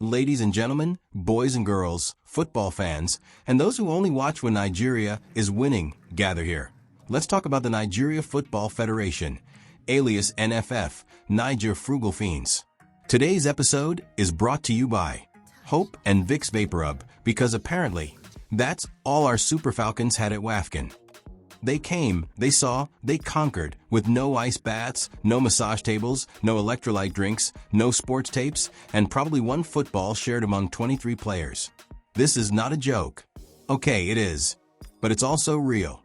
Ladies and gentlemen, boys and girls, football fans, and those who only watch when Nigeria is winning, gather here. Let's talk about the Nigeria Football Federation, alias NFF, Niger Frugal Fiends. Today's episode is brought to you by Hope and Vicks VapoRub, because apparently, that's all our Super Falcons had at WAFCON. They came, they saw, they conquered, with no ice baths, no massage tables, no electrolyte drinks, no sports tapes, and probably one football shared among 23 players. This is not a joke. Okay, it is. But it's also real.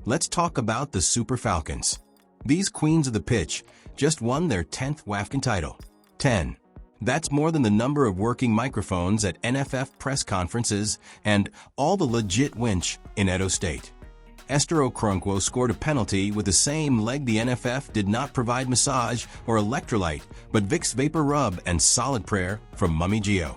Let's talk about the Super Falcons. These queens of the pitch just won their 10th WAFCON title. 10. That's more than the number of working microphones at NFF press conferences and all the legit winch in Edo State. Esther Okoronkwo scored a penalty with the same leg. The NFF did not provide massage or electrolyte, but Vicks VapoRub and solid prayer from Mummy Gio.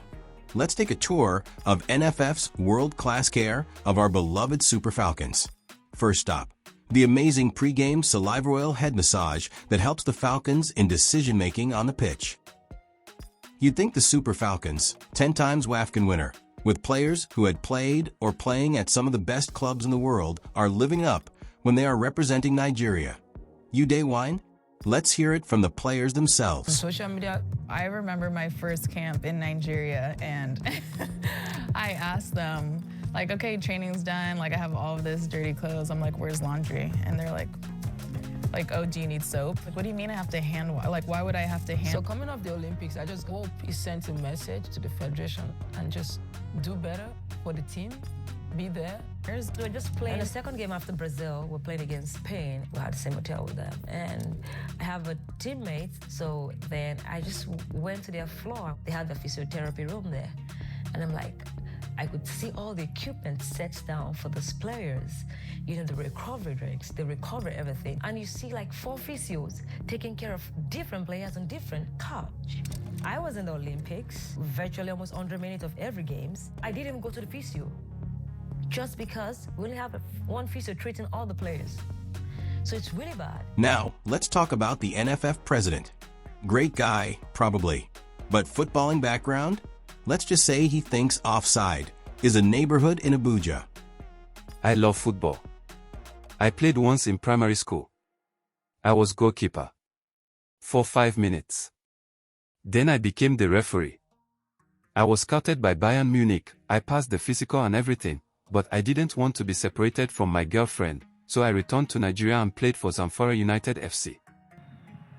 Let's take a tour of NFF's world-class care of our beloved Super Falcons. First stop, the amazing pre-game saliva oil head massage that helps the Falcons in decision-making on the pitch. You'd think the Super Falcons, 10 times WAFCON winner, with players who had played or playing at some of the best clubs in the world, are living up when they are representing Nigeria. You day wine? Let's hear it from the players themselves. On social media, I remember my first camp in Nigeria, and I asked them, like, okay, training's done, like I have all of this dirty clothes. I'm like, where's laundry? And they're like, oh, do you need soap? Like, what do you mean I have to hand wash? Like, why would I have to hand? So coming off the Olympics, I just hope he sent a message to the Federation and just do better for the team, be there. We're just playing. And the second game after Brazil, we're playing against Spain. We had the same hotel with them. And I have a teammate, so then I just went to their floor. They had the physiotherapy room there. And I'm like, I could see all the equipment set down for those players. You know, the recovery drinks, they recover everything. And you see like 4 physios taking care of different players on different couch. I was in the Olympics, virtually almost 100 minutes of every games. I didn't even go to the physio, just because we only have one physio treating all the players. So it's really bad. Now, let's talk about the NFF president. Great guy, probably. But footballing background? Let's just say he thinks offside is a neighborhood in Abuja. I love football. I played once in primary school. I was goalkeeper. For 5 minutes. Then I became the referee. I was scouted by Bayern Munich. I passed the physical and everything, but I didn't want to be separated from my girlfriend, so I returned to Nigeria and played for Zamfara United FC.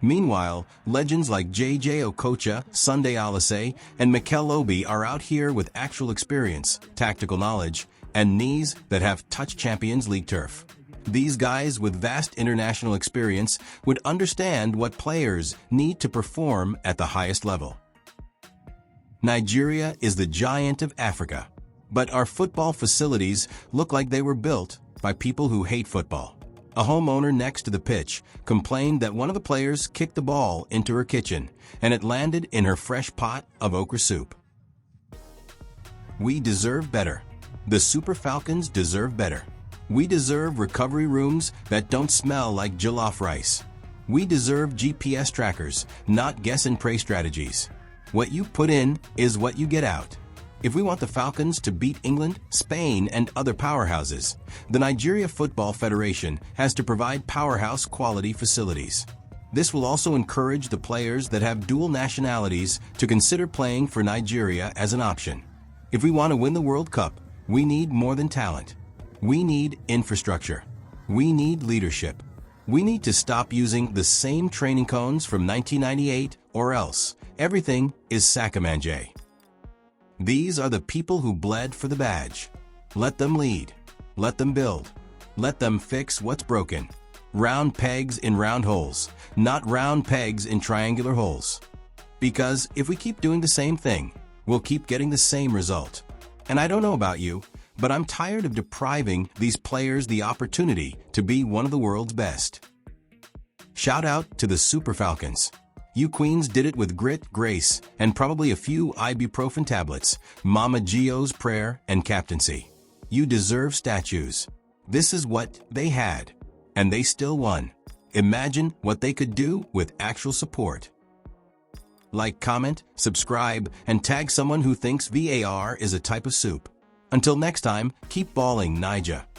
Meanwhile, legends like J.J. Okocha, Sunday Oliseh, and Mikel Obi are out here with actual experience, tactical knowledge, and knees that have touched Champions League turf. These guys with vast international experience would understand what players need to perform at the highest level. Nigeria is the giant of Africa, but our football facilities look like they were built by people who hate football. A homeowner next to the pitch complained that one of the players kicked the ball into her kitchen and it landed in her fresh pot of okra soup. We deserve better. The Super Falcons deserve better. We deserve recovery rooms that don't smell like jollof rice. We deserve GPS trackers, not guess and pray strategies. What you put in is what you get out. If we want the Falcons to beat England, Spain, and other powerhouses, the Nigeria Football Federation has to provide powerhouse quality facilities. This will also encourage the players that have dual nationalities to consider playing for Nigeria as an option. If we want to win the World Cup, we need more than talent. We need infrastructure. We need leadership. We need to stop using the same training cones from 1998, or else everything is Sacamanje. These are the people who bled for the badge. Let them lead. Let them build. Let them fix what's broken. Round pegs in round holes, not round pegs in triangular holes. Because if we keep doing the same thing, we'll keep getting the same result. And I don't know about you, but I'm tired of depriving these players the opportunity to be one of the world's best. Shout out to the Super Falcons. You queens did it with grit, grace, and probably a few ibuprofen tablets, Mama Gio's prayer, and captaincy. You deserve statues. This is what they had. And they still won. Imagine what they could do with actual support. Like, comment, subscribe, and tag someone who thinks VAR is a type of soup. Until next time, keep balling, Nigeria.